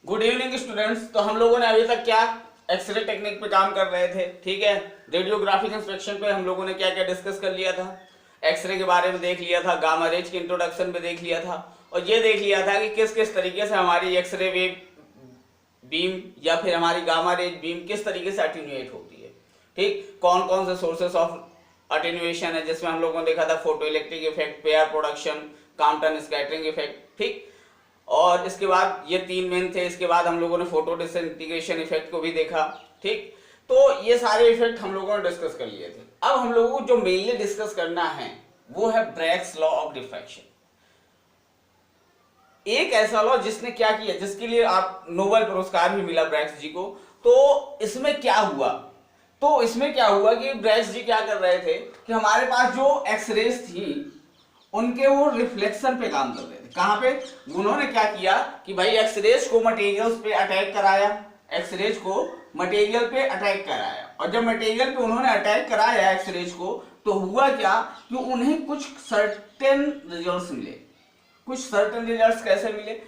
Good evening students. तो हम लोगों ने अभी तक क्या एक्सरे टेक्निक पे काम कर रहे थे, ठीक है। रेडियोग्राफिक इंस्पेक्शन पे हम लोगों ने क्या क्या डिस्कस कर लिया था, एक्सरे के बारे में देख लिया था, गामा रेज के इंट्रोडक्शन पे देख लिया था, और ये देख लिया था कि किस किस तरीके से हमारी एक्सरे वेव बीम या फिर हमारी गामा रेज बीम किस तरीके से अटेन्यूएट होती है, ठीक। कौन कौन से सोर्सेस ऑफ अटेन्यूएशन है, जिसमें हम लोगों ने देखा था photo electric effect, pair production, Compton scattering effect, ठीक। और इसके बाद ये तीन मेन थे। इसके बाद हम लोगों ने फोटो डिसइंटीग्रेशन इफेक्ट को भी देखा, ठीक। तो ये सारे इफेक्ट हम लोगों ने डिस्कस कर लिए थे। अब हम लोगों को जो मेनली डिस्कस करना है वो है ब्रैग्स लॉ ऑफ डिफ्रैक्शन। एक ऐसा लॉ जिसने क्या किया, जिसके लिए आप नोबेल पुरस्कार भी मिला ब्रैग्स जी को। तो इसमें क्या हुआ, कि ब्रैग्स जी क्या कर रहे थे कि हमारे पास जो एक्सरेज थी उनके वो रिफ्लेक्शन पे काम कर रहे थे। कहां पे? उन्होंने क्या किया कि भाई एक्सरेज को मटेरियल्स पे अटैक कराया, एक्सरेज को मटेरियल पे अटैक कराया, और जब मटेरियल पे उन्होंने अटैक कराया एक्सरेज को, तो हुआ क्या कि उन्हें कुछ सर्टेन रिजल्ट्स मिले। कुछ सर्टेन रिजल्ट्स कैसे मिले?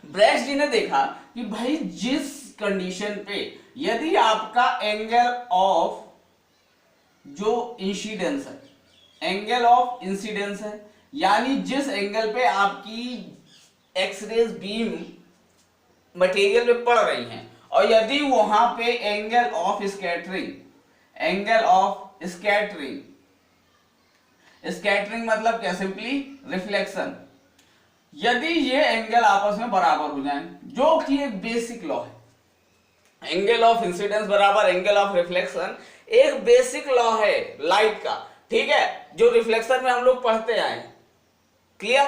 ब्रैग्स जी ने देखा कि भाई जिस कंडीशन पे यदि आपका एंगल ऑफ जो इंसिडेंस है, एंगल ऑफ इंसिडेंस है, यानी जिस एंगल पे आपकी एक्सरेज बीम मटेरियल पे पड़ रही हैं, और यदि वहां पे angle of scattering, angle of scattering, scattering मतलब क्या? सिंपली रिफ्लेक्शन, यदि ये एंगल आपस में बराबर हो जाए, जो कि एक बेसिक लॉ है, एंगल ऑफ इंसिडेंस बराबर एंगल ऑफ रिफ्लेक्शन, एक बेसिक लॉ है लाइट का, ठीक है, जो रिफ्लेक्शन में हम लोग पढ़ते आए। क्लियर?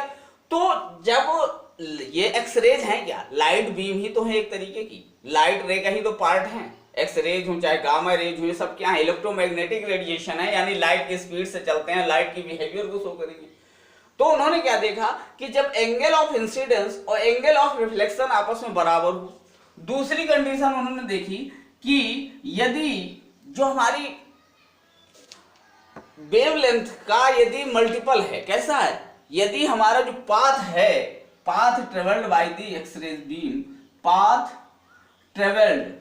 तो जब ये एक्सरेज है, क्या लाइट बीम ही तो है, एक तरीके की लाइट रे का ही तो पार्ट है। एक्सरेज हो चाहे गामा रेज हो, ये सब क्या है? इलेक्ट्रोमैग्नेटिक रेडिएशन है, यानी लाइट की स्पीड से चलते हैं, लाइट की बिहेवियर को शो करेंगे। तो उन्होंने क्या देखा कि जब एंगल ऑफ इंसिडेंस और एंगल ऑफ रिफ्लेक्शन आपस में बराबर हो, दूसरी कंडीशन उन्होंने देखी कि यदि जो हमारी वेवलेंथ का यदि मल्टीपल है, कैसा है? यदि हमारा जो पाथ है, path travelled by the X-rays beam, path travelled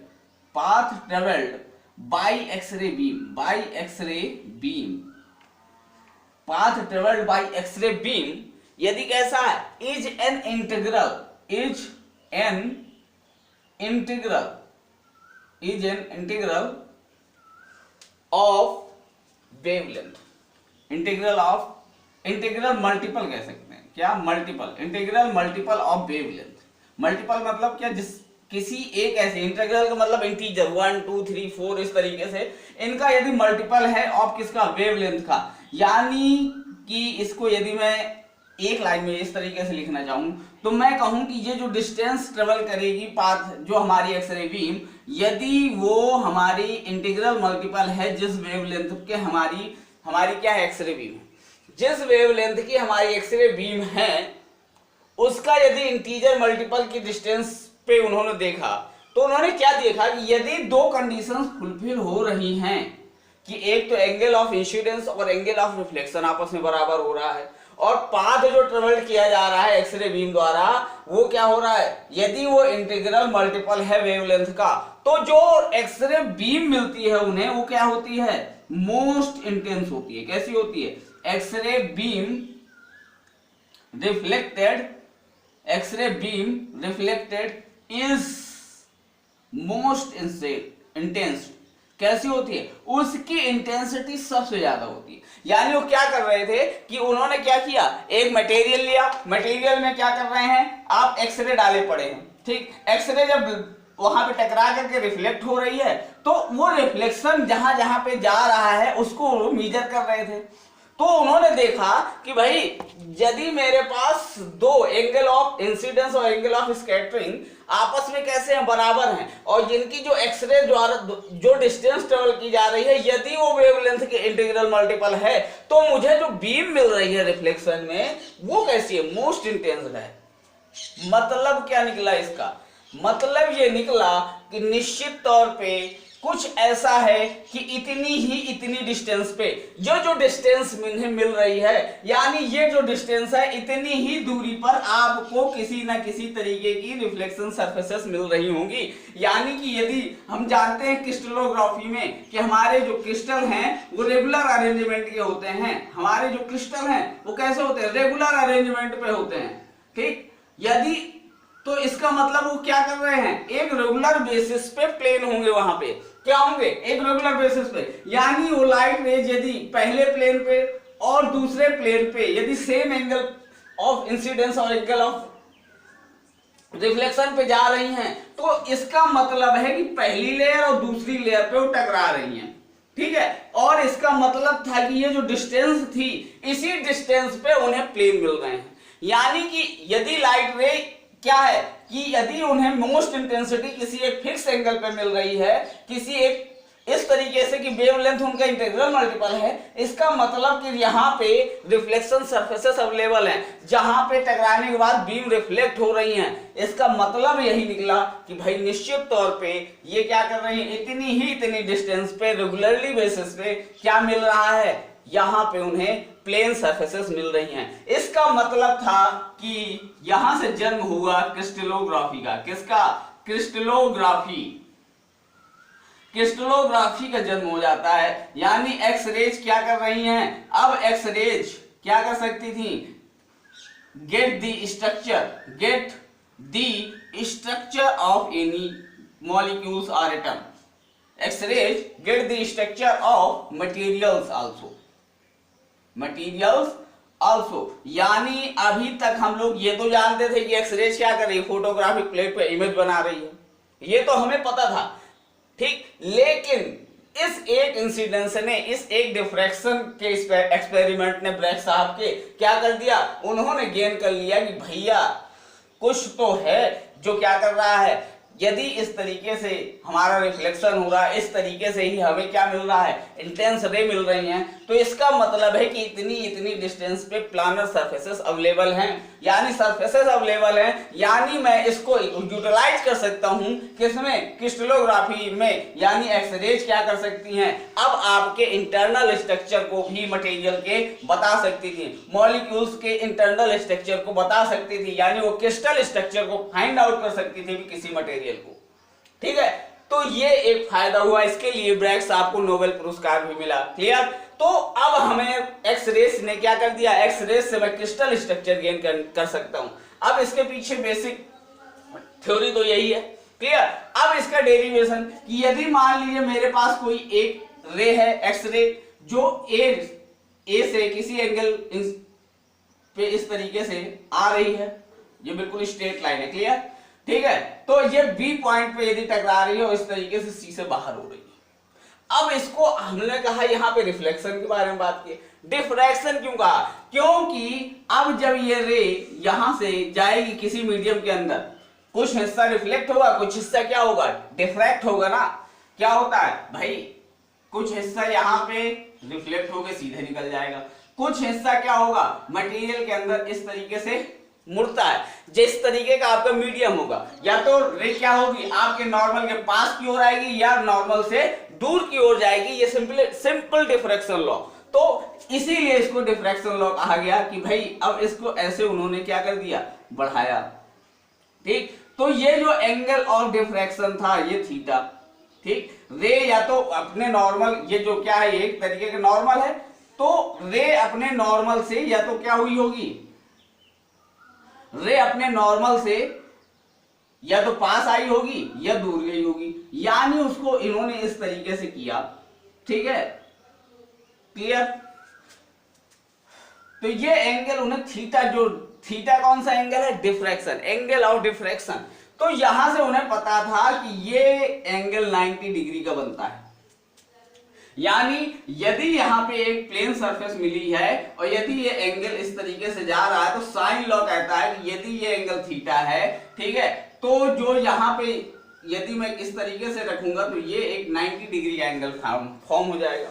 by X-ray beam, by X-ray beam, path travelled by X-ray beam, यदि कैसा है? Is an integral of wavelength, integral multiple कह सकते हैं, क्या? Multiple, integral multiple of wavelength. Multiple मतलब क्या? जिस किसी एक ऐसे, इंटीग्रल का मतलब इंटीजर 1 2 3 4 इस तरीके से, इनका यदि मल्टीपल है ऑफ किसका? वेवलेंथ का। यानी कि इसको यदि मैं एक लाइन में इस तरीके से लिखना चाहूं, तो मैं कहूं कि ये जो डिस्टेंस ट्रेवल करेगी पाथ, जो हमारी एक्सरे बीम, यदि वो हमारी इंटीग्रल मल्टीपल है जिस वेवलेंथ के हमारी क्या है? एक्सरे बीम, जिस वेवलेंथ की हमारी एक्सरे बीम है, उसका यदि इंटीजर मल्टीपल की डिस्टेंस पे उन्होंने देखा, तो उन्होंने क्या देखा कि यदि दो कंडीशंस फुलफिल हो रही हैं, कि एक तो एंगल ऑफ इंसिडेंस और एंगल ऑफ रिफ्लेक्शन आपस में बराबर हो रहा है, और पाथ जो ट्रेवल किया जा रहा है एक्सरे बीम द्वारा, वो क्या हो रहा है? यदि वो इंटीग्रल मल्टीपल है वेवलेंथ का, तो जो एक्सरे बीम मिलती है उन्हें, वो क्या होती है? मोस्ट इंटेंस होती है। कैसी होती है? X-ray beam reflected is most intense. कैसी होती है? उसकी इंटेंसिटी सबसे ज्यादा होती है। यानी वो क्या कर रहे थे कि उन्होंने क्या किया, एक मटेरियल लिया, मटेरियल में क्या कर रहे हैं आप? एक्सरे डाले पड़े हैं, ठीक। एक्सरे जब वहां पे टकरा करके रिफ्लेक्ट हो रही है, तो वो रिफ्लेक्शन जहां जहां पे जा रहा है उसको मेजर कर रहे थे। तो उन्होंने देखा कि भाई यदि मेरे पास दो एंगल ऑफ इंसिडेंस और एंगल ऑफ स्कैटरिंग आपस में कैसे हैं? बराबर हैं, और जिनकी जो एक्सरे द्वारा जो डिस्टेंस ट्रेवल की जा रही है, यदि वो वेवलेंथ के इंटीग्रल मल्टीपल है, तो मुझे जो बीम मिल रही है रिफ्लेक्शन में, वो कैसी है? मोस्ट इंटेंस है। मतलब क्या निकला इसका? मतलब ये निकला कि निश्चित तौर पे कुछ ऐसा है कि इतनी डिस्टेंस पे जो डिस्टेंस इन्हें मिल रही है, यानी ये जो डिस्टेंस है इतनी ही दूरी पर आपको किसी ना किसी तरीके की रिफ्लेक्शन सरफेसेस मिल रही होंगी। यानी कि यदि हम जानते हैं क्रिस्टलोग्राफी में कि हमारे जो क्रिस्टल हैं वो रेगुलर अरेंजमेंट के होते हैं, हमारे जो क्रिस्टल हैं वो कैसे होते हैं, रेगुलर अरेंजमेंट पे होते हैं, ठीक। यदि तो इसका मतलब वो क्या कर रहे हैं, एक रेगुलर बेसिस पे प्लेन होंगे, वहां पे क्या होंगे, एक रेगुलर बेसिस पे। यानी वो लाइट रेज यदि पहले प्लेन पे और दूसरे प्लेन पे यदि सेम एंगल ऑफ इंसिडेंस और एंगल ऑफ रिफ्लेक्शन पे जा रही हैं, तो इसका मतलब है कि पहली लेयर और दूसरी लेयर पे वो टकरा रही हैं, ठीक है। और इसका मतलब था कि ये जो डिस्टेंस थी इसी डिस्टेंस पे उन्हें प्लेन मिल रहे हैं। यानी कि यदि लाइट रे क्या है कि यदि उन्हें मोस्ट इंटेंसिटी किसी एक फिक्स एंगल पे मिल रही है, किसी एक इस तरीके से कि वेवलेंथ उनका इंटीग्रल मल्टीपल है, इसका मतलब कि यहाँ पे रिफ्लेक्शन सरफेसेस अवेलेबल हैं जहां पे टकराने के बाद बीम रिफ्लेक्ट हो रही हैं। इसका मतलब यही निकला कि भाई निश्चित तौर पे ये क्या कर रही है, इतनी डिस्टेंस पे रेगुलरली बेसिस पे क्या मिल रहा है, यहां पे उन्हें प्लेन सरफेसेस मिल रही हैं। इसका मतलब था कि यहां से जन्म हुआ क्रिस्टलोग्राफी का। किसका, क्रिस्टलोग्राफी का जन्म हो जाता है। यानी एक्स रेज क्या कर रही हैं, अब एक्स रेज क्या कर सकती थी, get the structure of any molecules और atom. X rays get the structure of materials also. यानी अभी तक हम लोग ये तो जानते थे कि एक्सरेज क्या कर रही है, फोटोग्राफिक प्लेट पे इमेज बना रही है, ये तो हमें पता था, ठीक। लेकिन इस एक इंसिडेंस ने, इस एक डिफ्रैक्शन के एक्सपेरिमेंट ने ब्रैग साहब के क्या कर दिया, उन्होंने गेन कर लिया कि भैया कुछ तो है जो क्या कर रहा है, यदि इस तरीके से हमारा रिफ्लेक्शन हो रहा है, इस तरीके से ही हमें क्या मिल रहा है, इंटेंस रे मिल रही हैं, तो इसका मतलब है कि इतनी डिस्टेंस पे प्लानर सरफेसेस अवेलेबल हैं, यानी सरफेसेस अवेलेबल हैं। यानी मैं इसको यूटिलाइज कर सकता हूं किसमें, क्रिस्टलोग्राफी में। यानी एक्सरेज क्या कर सकती हैं, अब आपके इंटरनल स्ट्रक्चर को भी मटेरियल के बता सकती थी, मॉलिक्यूल्स के इंटरनल स्ट्रक्चर को बता सकती थी, यानी वो क्रिस्टल स्ट्रक्चर को फाइंड आउट कर सकती थी किसी मटेरियल को, ठीक है। तो ये एक फायदा हुआ, इसके लिए ब्रैग साहब को नोबेल पुरस्कार भी मिला, क्लियर। तो अब हमें एक्स रेस ने क्या कर दिया, एक्स रेस से मैं क्रिस्टल स्ट्रक्चर गेन कर सकता हूं। अब इसके पीछे बेसिक थ्योरी तो यही है, क्लियर। अब इसका डेरिवेशन कि यदि मान लीजिए मेरे पास कोई एक रे है, एक्स रे, जो ए से किसी एंगल पे इस तरीके से आ रही है, ये बिल्कुल स्ट्रेट लाइन है, क्लियर, ठीक है। तो ये बी पॉइंट पे यदि टकरा रही है और इस तरीके से सी से बाहर हो रही है। अब इसको हमने कहा, यहां पे रिफ्लेक्शन के बारे में बात की। डिफ्रैक्शन क्यों कहा, क्योंकि अब जब ये रे यहां से जाएगी किसी मीडियम के अंदर, कुछ हिस्सा रिफ्लेक्ट होगा, कुछ हिस्सा क्या होगा, डिफ्रैक्ट होगा ना। क्या होता है भाई, कुछ हिस्सा यहाँ पे रिफ्लेक्ट होकर सीधे निकल जाएगा, कुछ हिस्सा क्या होगा, मटेरियल के अंदर इस तरीके से मुड़ता है। जिस तरीके का आपका मीडियम होगा, या तो रे क्या होगी, आपके नॉर्मल के पास की ओर आएगी या नॉर्मल से दूर की ओर जाएगी। ये सिंपल डिफ्रैक्शन लॉ। तो इसीलिए इसको डिफ्रैक्शन लॉ कहा गया कि भाई अब इसको ऐसे उन्होंने क्या कर दिया, बढ़ाया, ठीक। तो ये जो एंगल ऑफ डिफ्रैक्शन था ये थीटा, ठीक। रे या तो अपने नॉर्मल, ये जो क्या है, एक तरीके का नॉर्मल है, तो रे अपने नॉर्मल से या तो क्या हुई होगी, रे अपने नॉर्मल से या तो पास आई होगी या दूर गई होगी, यानी उसको इन्होंने इस तरीके से किया, ठीक है, क्लियर। तो ये एंगल उन्हें थीटा, जो थीटा कौन सा एंगल है, डिफ्रैक्शन, एंगल ऑफ डिफ्रैक्शन। तो यहां से उन्हें पता था कि ये एंगल 90 डिग्री का बनता है। यानी यदि यहाँ पे एक प्लेन सरफेस मिली है और यदि ये एंगल इस तरीके से जा रहा है, तो साइन लॉ कहता है कि यदि ये एंगल थीटा है, ठीक है, तो जो यहाँ पे यदि मैं इस तरीके से रखूंगा तो ये एक 90 डिग्री का एंगल फॉर्म हो जाएगा।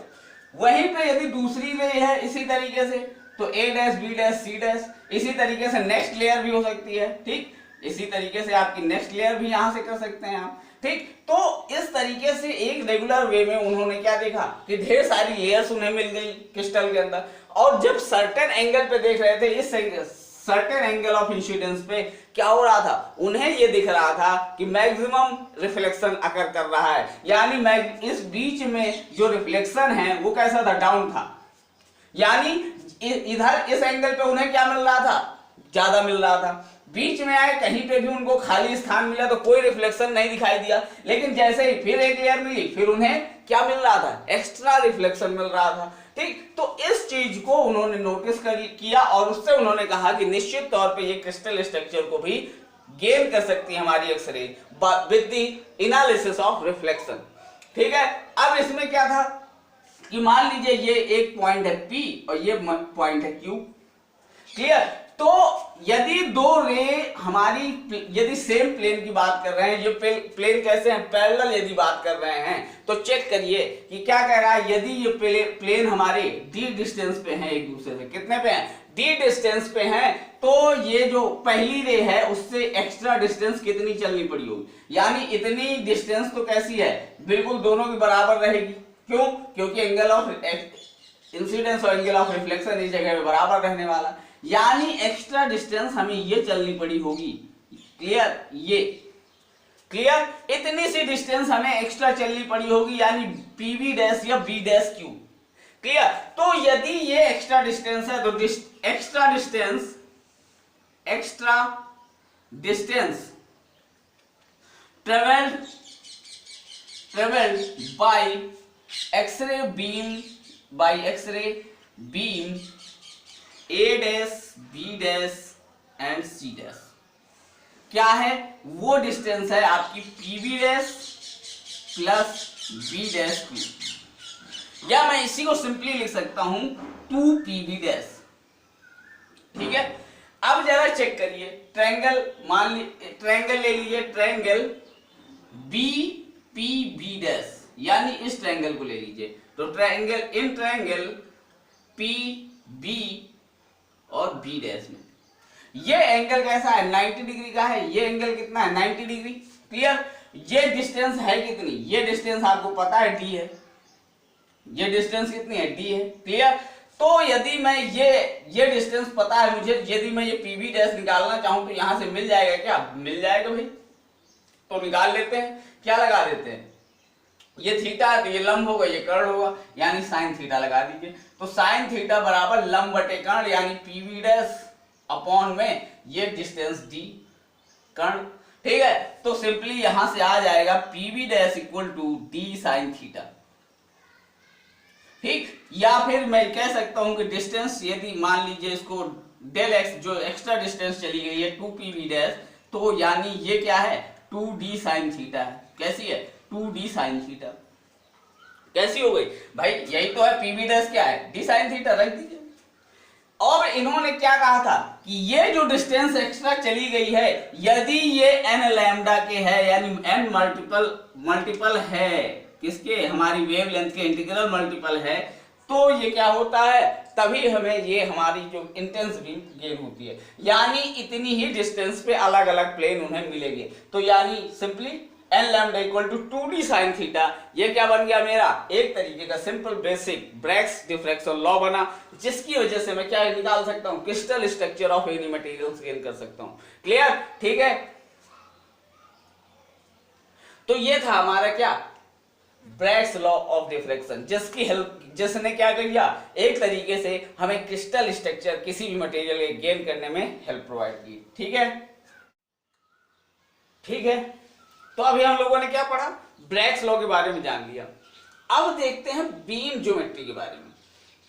वहीं पे यदि दूसरी रे है इसी तरीके से, तो A dash, B dash, C dash, इसी तरीके से नेक्स्ट लेयर भी हो सकती है, ठीक। इसी तरीके से आपकी नेक्स्ट लेयर भी यहां से कर सकते हैं आप, ठीक। तो इस तरीके से एक रेगुलर वे में उन्होंने क्या देखा कि ढेर सारी लेयर्स उन्हें मिल गई क्रिस्टल के अंदर, और जब सर्टेन एंगल पे देख रहे थे, इस सर्टेन एंगल ऑफ इंसिडेंस पे क्या हो रहा था, उन्हें ये दिख रहा था कि मैक्सिमम रिफ्लेक्शन अकर कर रहा है, यानी इस बीच में जो रिफ्लेक्शन है वो कैसा था, डाउन था, यानी इधर इस एंगल पे उन्हें क्या मिल रहा था, ज्यादा मिल रहा था। बीच में आए कहीं पे भी उनको खाली स्थान मिला तो कोई रिफ्लेक्शन नहीं दिखाई दिया, लेकिन जैसे ही फिर एक लेयर मिली फिर उन्हें क्या मिल रहा था, एक्स्ट्रा रिफ्लेक्शन मिल रहा था, ठीक। तो इस चीज को उन्होंने नोटिस किया और उससे उन्होंने कहा कि निश्चित तौर पे ये क्रिस्टल स्ट्रक्चर को भी गेन कर सकती है हमारी X-ray with the analysis of reflection, ठीक है। अब इसमें क्या था कि मान लीजिए ये एक पॉइंट है P और ये पॉइंट है Q, क्लियर। तो यदि दो रे हमारी, यदि सेम प्लेन की बात कर रहे हैं, ये प्लेन कैसे हैं, पैरेलल यदि बात कर रहे हैं, तो चेक करिए कि क्या कह रहा है, यदि ये प्लेन हमारे d डिस्टेंस पे हैं एक दूसरे से, कितने पे हैं, d डिस्टेंस पे हैं, तो ये जो पहली रे है उससे एक्स्ट्रा डिस्टेंस कितनी चलनी पड़ी होगी, यानी इतनी डिस्टेंस तो कैसी है, बिल्कुल दोनों की बराबर रहेगी। क्यों, क्योंकि एंगल ऑफ इंसिडेंस और एंगल ऑफ रिफ्लेक्शन इस जगह पे बराबर रहने वाला, यानी एक्स्ट्रा डिस्टेंस हमें ये चलनी पड़ी होगी, क्लियर, ये क्लियर, इतनी सी डिस्टेंस हमें एक्स्ट्रा चलनी पड़ी होगी, यानी पीवी डैश या बी डैश क्यू, क्लियर। तो यदि ये एक्स्ट्रा डिस्टेंस है तो extra distance travelled by X-ray beam A dash B dash and C dash क्या है, वो डिस्टेंस है आपकी PB dash plus B dash Q, या मैं इसी को सिंपली लिख सकता हूं 2PB डैश, ठीक है। अब जरा चेक करिए, ट्रायंगल ट्रायंगल ले लीजिए, ट्रायंगल BPB डैश, यानी इस ट्रायंगल को ले लीजिए, तो ट्रायंगल PB और B डैश में ये एंगल कैसा है, 90 डिग्री का है, ये एंगल कितना है, 90 डिग्री, क्लियर। ये डिस्टेंस है कितनी, ये डिस्टेंस आपको पता है D है, ये डिस्टेंस कितनी है, D है, क्लियर। तो यदि मैं ये डिस्टेंस पता है मुझे, यदि मैं ये PB डैश निकालना चाहूं तो यहां से मिल जाएगा, क्या मिल जाएगा भाई, तो निकाल लेते हैं, क्या लगा देते हैं, ये थीटा है तो ये लंब होगा, ये कर्ण होगा, यानी साइन थीटा लगा दीजिए, तो साइन थीटा बराबर लंब बटे कर्ण, यानी पीवी डैश अपॉन में ये डिस्टेंस d कर्ण, ठीक है। तो सिंपली यहां से आ जाएगा PV dash equal to d sine theta, ठीक। या फिर मैं कह सकता हूं कि डिस्टेंस, यदि मान लीजिए इसको डेल एक्स, जो एक्स्ट्रा डिस्टेंस चली गई है 2PV डैश, तो यानी ये क्या है, 2d साइन थीटा है, कैसी है, 2d साइन थीटा, कैसी हो गई भाई, यही तो है, पीवी डैश क्या है, d साइन थीटा, रख दीजिए। और इन्होंने क्या कहा था कि ये जो डिस्टेंस एक्स्ट्रा चली गई है, यदि ये n लैम्डा के है, यानी n मल्टीपल है किसके, हमारी वेवलेंथ के इंटीग्रल मल्टीपल है, तो ये क्या होता है, तभी हमें ये हमारी जो इंटेंस बीम गेन होती है, यानी इतनी ही डिस्टेंस पे अलग अलग प्लेन उन्हें मिलेंगे, तो यानी simply n lambda equal to 2d sine theta, ये क्या बन गया मेरा, एक तरीके का simple basic Bragg's diffraction law बना, जिसकी वजह से मैं क्या निकाल सकता हूं, crystal structure of any materials gain कर सकता हूं, क्लियर, ठीक है। तो ये था हमारा क्या, ब्रैग्स लॉ ऑफ डिफ्रैक्शन, जिसने क्या किया, एक तरीके से हमें क्रिस्टल स्ट्रक्चर किसी भी मटेरियल के गेन करने में हेल्प प्रोवाइड की, ठीक है, ठीक है। तो अभी हम लोगों ने क्या पढ़ा, ब्रैग्स लॉ के बारे में जान लिया। अब देखते हैं बीम ज्योमेट्री के बारे में।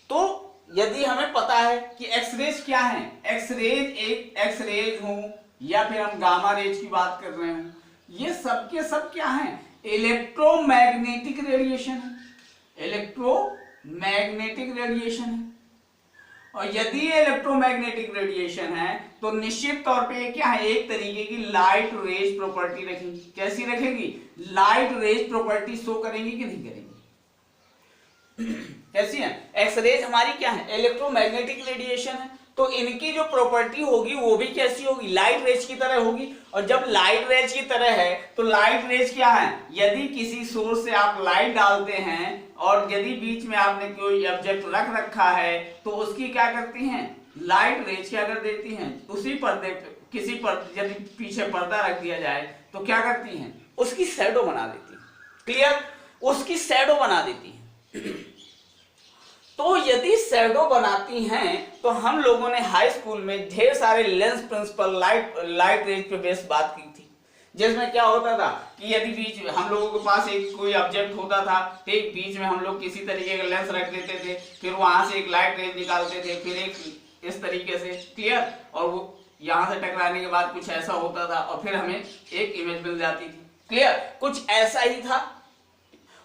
तो यदि हमें पता है कि एक्सरेज क्या है, एक्सरेज हो या फिर हम गामा रेज की बात कर रहे हैं, ये सब के सब क्या है, इलेक्ट्रोमैग्नेटिक रेडिएशन है, इलेक्ट्रोमैग्नेटिक रेडिएशन है। और यदि ये इलेक्ट्रोमैग्नेटिक रेडिएशन है तो निश्चित तौर पे क्या है, एक तरीके की लाइट रेज प्रॉपर्टी रखेंगी, कैसी रखेंगी, लाइट रेज प्रॉपर्टी शो करेंगी कि नहीं करेंगी, कैसी है, एक्स रेज हमारी क्या है, इलेक्ट्रोमैग्नेटिक रेडिएशन है, तो इनकी जो प्रॉपर्टी होगी वो भी कैसी होगी, लाइट रेज की तरह होगी। और जब लाइट रेज की तरह है तो लाइट रेज क्या है, यदि किसी सोर्स से आप लाइट डालते हैं और यदि बीच में आपने कोई ऑब्जेक्ट रख रखा है तो उसकी क्या करती हैं, लाइट रेज क्या कर देती हैं, उसी पर्दे पे किसी पर यदि पीछे पर्दा रख दिया जाए तो क्या करती हैं, उसकी शैडो बना देती हैं। क्लियर, उसकी शैडो बना देती हैं। तो यदि शैडो बनाती हैं तो हम लोगों ने हाई स्कूल में ढेर सारे लेंस प्रिंसिपल लाइट रेज पे बेस बात की थी, जिसमें क्या होता था कि यदि बीच में हम लोगों के पास एक कोई ऑब्जेक्ट होता था, ठीक बीच में हम लोग किसी तरीके का लेंस रख देते थे, फिर वहां से एक लाइट रेज निकालते थे, फिर एक इस तरीके से, क्लियर, और वो यहां से टकराने के बाद कुछ ऐसा होता था और फिर हमें एक इमेज मिल जाती थी। क्लियर, कुछ ऐसा ही था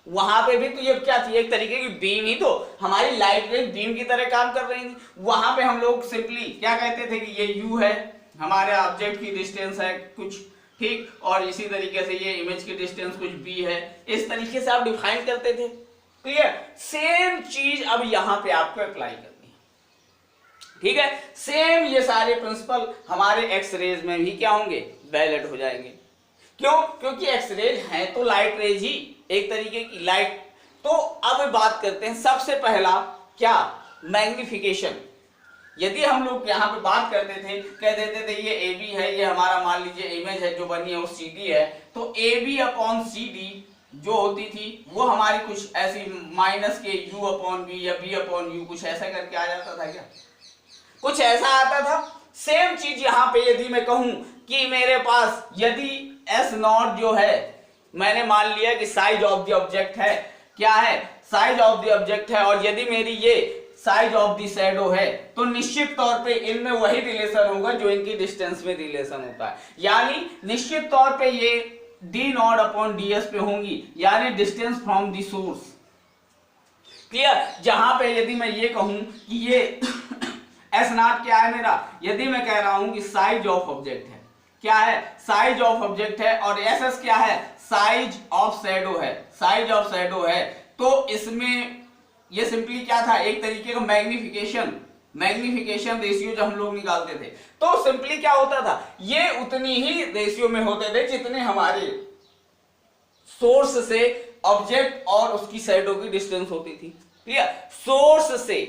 वहां पे भी। तो ये क्या थी, एक तरीके की बीम ही, तो हमारी लाइट रेज बीम की तरह काम कर रही थी। वहां पे हम लोग सिंपली क्या कहते थे कि ये यू है, हमारे ऑब्जेक्ट की डिस्टेंस है कुछ, ठीक, और इसी तरीके से ये इमेज की डिस्टेंस कुछ बी है, इस तरीके से आप डिफाइन करते थे। क्लियर, सेम चीज अब यहां पे आपको अप्लाई करनी है, ठीक है। सेम ये सारे प्रिंसिपल हमारे एक्स रेज में भी क्या होंगे, वैलिड हो जाएंगे। क्यों, क्योंकि एक्स रेज है तो लाइट रेज ही, एक तरीके की लाइट। तो अब बात करते हैं सबसे पहला क्या, मैग्निफिकेशन। यदि हम लोग यहाँ पे बात करते थे, कह देते थे ये ए बी है, ये हमारा मान लीजिए इमेज है जो बनी है वो सी डी है, तो A B upon C D जो होती थी वो हमारी कुछ ऐसी माइनस के यू अपॉन बी या बी अपॉन यू कुछ ऐसा करके आ जाता था, क्या कुछ ऐसा आता था। सेम चीज यहाँ पे यदि मैं कहूं कि मेरे पास यदि एस नॉट जो है, मैंने मान लिया कि साइज ऑफ द ऑब्जेक्ट है, क्या है, साइज ऑफ द ऑब्जेक्ट है, और यदि मेरी ये साइज ऑफ द शैडो है, तो निश्चित तौर पे इनमें वही रिलेशन होगा जो इनकी डिस्टेंस में रिलेशन होता है। यानी निश्चित तौर पे ये D not upon D S पे होंगी, यानी distance from the source. Clear, जहां पे यदि मैं ये कहूं कि ये एस नॉट क्या है मेरा, यदि मैं कह रहा हूं कि साइज ऑफ ऑब्जेक्ट है, क्या है, साइज ऑफ ऑब्जेक्ट है, और एस एस क्या है, साइज ऑफ शैडो है, साइज ऑफ शैडो है, तो इसमें ये सिंपली क्या था, एक तरीके का मैग्निफिकेशन रेशियो जो हम लोग निकालते थे। तो सिंपली क्या होता था, ये उतनी ही रेशियो में होते थे जितने हमारे सोर्स से ऑब्जेक्ट और उसकी शैडो की डिस्टेंस होती थी। क्लियर, सोर्स से,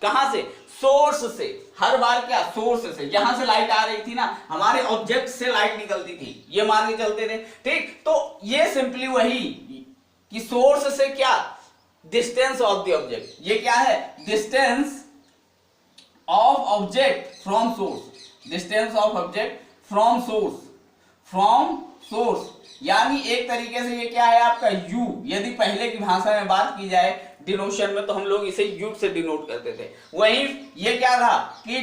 कहां से, सोर्स से, हर बार क्या, सोर्स से, यहां से लाइट आ रही थी ना, हमारे ऑब्जेक्ट से लाइट निकलती थी, ये मान के चलते थे, ठीक। तो ये सिंपली वही कि सोर्स से क्या, डिस्टेंस ऑफ द ऑब्जेक्ट, ये क्या है, distance of object from source, distance of object from source, from source, यानी एक तरीके से ये क्या है आपका u। यदि पहले की भाषा में बात की जाए डिनोशन में, तो हम लोग इसे u से डिनोट करते थे। वहीं ये क्या था कि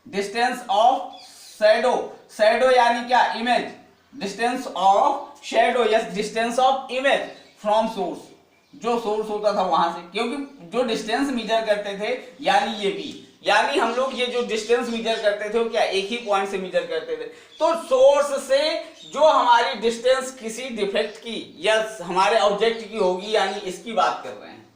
डिस्टेंस ऑफ शैडो, शैडो यानी क्या, इमेज, डिस्टेंस ऑफ शैडो या distance of image from source, जो सोर्स होता था वहां से, क्योंकि जो डिस्टेंस मेजर करते थे यानी ये भी, यानी हम लोग ये जो डिस्टेंस मेजर करते थे वो क्या, एक ही पॉइंट से मेजर करते थे। तो सोर्स से जो हमारी डिस्टेंस किसी डिफेक्ट की या हमारे ऑब्जेक्ट की होगी, यानी इसकी बात कर रहे हैं,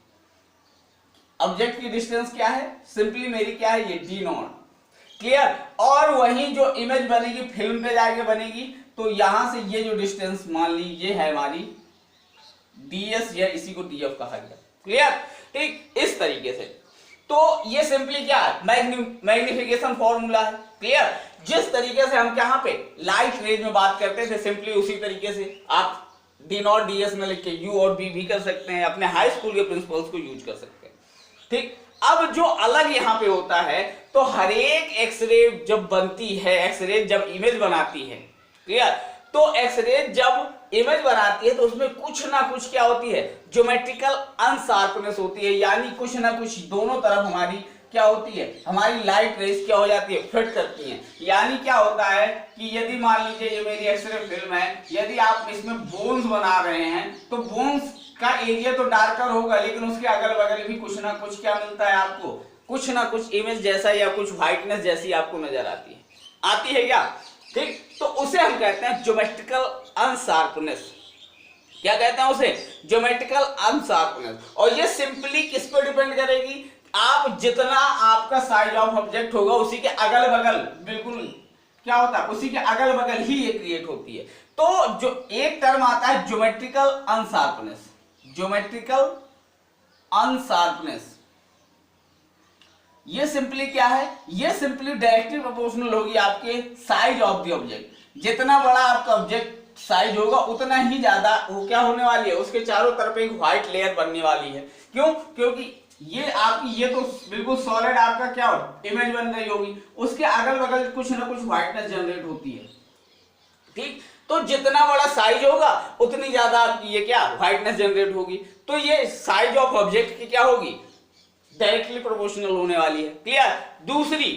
ऑब्जेक्ट की डिस्टेंस क्या है, सिंपली मेरी क्या है, ये डी नॉट। क्लियर, और वही जो इमेज बनेगी फिल्म पे जाके बनेगी, तो यहां से ये जो डिस्टेंस मान ली ये है हमारी ds, या इसी को df कहा गया। क्लियर, ठीक, इस तरीके से। तो ये सिंपली क्या है, मैग्निफिकेशन फॉर्मूला है। क्लियर, जिस तरीके से हम यहाँ पे लाइट रेंज में बात करते थे, सिंपली उसी तरीके से आप डी नॉट डी एस में लिख के यू और बी भी कर सकते हैं, अपने हाई स्कूल के प्रिंसिपल्स को यूज कर सकते हैं। ठीक, अब जो अलग यहाँ पे होता है, तो हर एक एक्सरे जब बनती है, एक्सरे जब इमेज बनाती है, क्लियर, तो एक्सरे जब इमेज बनाती है तो उसमें कुछ ना कुछ क्या होती है, ज्योमेट्रिकल अनशार्पनेस होती है, यानी कुछ ना कुछ दोनों तरफ हमारी क्या होती है, हमारी लाइट रेज क्या हो जाती है, फिट करती है। यानी क्या होता है कि यदि मान लीजिए ये मेरी एक्सरे फिल्म है, यदि आप इसमें बोन्स बना रहे हैं तो बोन्स का एरिया तो डार्कर होगा, लेकिन उसके अगल बगल भी कुछ ना कुछ क्या मिलता है आपको, कुछ ना कुछ इमेज जैसा या कुछ व्हाइटनेस जैसी आपको नजर आती है क्या। ठीक, तो उसे हम कहते हैं ज्योमेट्रिकल अनशार्पनेस। क्या कहते हैं उसे, ज्योमेट्रिकल अनशार्पनेस। और ये सिंपली किस पर डिपेंड करेगी, आप जितना आपका साइज ऑफ ऑब्जेक्ट होगा उसी के अगल बगल बिल्कुल क्या होता है, उसी के अगल बगल ही ये क्रिएट होती है। तो जो एक टर्म आता है ज्योमेट्रिकल अनशार्पनेस, ज्योमेट्रिकल अनशार्पनेस, ये सिंपली क्या है, ये सिंपली डायरेक्टली प्रोपोर्शनल होगी आपके साइज ऑफ द ऑब्जेक्ट। जितना बड़ा आपका ऑब्जेक्ट साइज होगा उतना ही ज्यादा वो क्या होने वाली है, उसके चारों तरफ एक व्हाइट लेयर बनने वाली है। क्यों? क्योंकि ये आपकी ये तो बिल्कुल सॉलिड आपका क्या हो इमेज बन रही होगी, उसके अगल बगल कुछ ना कुछ व्हाइटनेस जनरेट होती है। ठीक, तो जितना बड़ा साइज होगा उतनी ज्यादा आपकी ये क्या व्हाइटनेस जनरेट होगी। तो ये साइज ऑफ ऑब्जेक्ट की क्या होगी, डायरेक्टली प्रोपोर्शनल होने वाली है। क्लियर? दूसरी,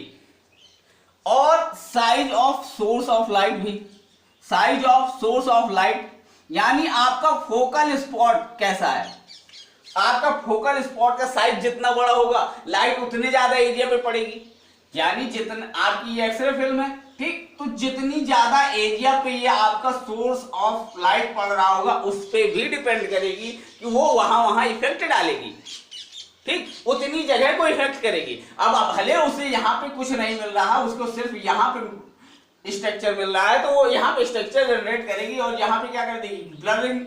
और size of source of light भी, size of source of light यानी आपका फोकल स्पॉट कैसा है, आपका फोकल स्पॉट का साइज जितना बड़ा होगा लाइट उतने ज्यादा एरिया पे पड़ेगी। यानी जितना आपकी ये एक्सरे फिल्म है, ठीक, तो जितनी ज्यादा एरिया पे ये आपका सोर्स ऑफ लाइट पड़ रहा होगा उस पे भी डिपेंड करेगी कि वो वहां इफेक्ट डालेगी। ठीक, उतनी जगह को इफेक्ट करेगी। अब भले उसे यहाँ पे कुछ नहीं मिल रहा, उसको सिर्फ यहाँ पे स्ट्रक्चर मिल रहा है, तो वो यहाँ पे स्ट्रक्चर जनरेट करेगी और यहाँ पे क्या कर देगी, ब्लरिंग